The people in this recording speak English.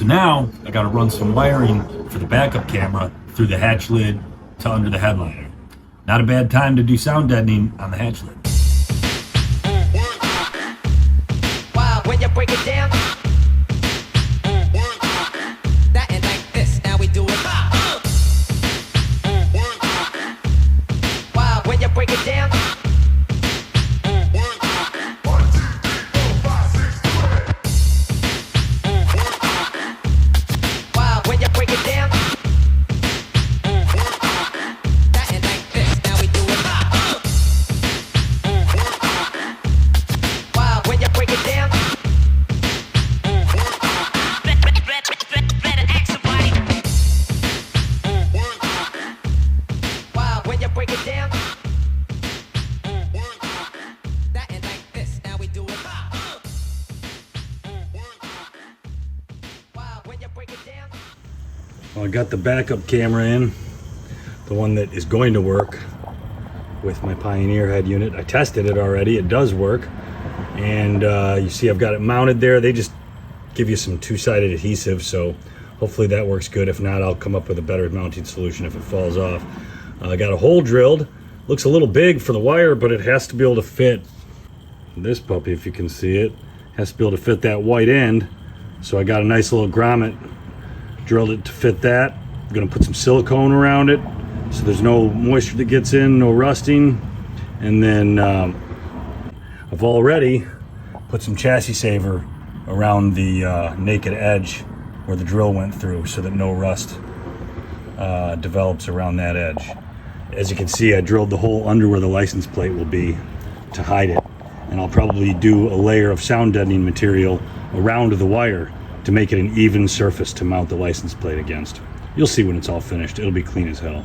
So now I got to run some wiring for the backup camera through the hatch lid to under the headliner. Not a bad time to do sound deadening on the hatch lid. Wow, when you break it down, that ain't like this. Now we do it. Wow, when you break it down. Wow, when you break it down. That ain't like this. Now we do it. Wow, when you break it down. Wow, when you break it down. That ain't like this. Now we do it. Wow, when you break it down. Well, I got the backup camera in, the one that is going to work with my Pioneer head unit. I tested it already, it does work. And you see I've got it mounted there. They just give you some two-sided adhesive, so hopefully that works good. If not, I'll come up with a better mounting solution if it falls off. I got a hole drilled. Looks a little big for the wire, but it has to be able to fit this puppy, if you can see it. Has to be able to fit that white end. So I got a nice little grommet, drilled it to fit that. I'm gonna put some silicone around it so there's no moisture that gets in, no rusting. And then I've already put some chassis saver around the naked edge where the drill went through so that no rust develops around that edge. As you can see, I drilled the hole under where the license plate will be to hide it. And I'll probably do a layer of sound deadening material around the wire to make it an even surface to mount the license plate against. You'll see when it's all finished. It'll be clean as hell.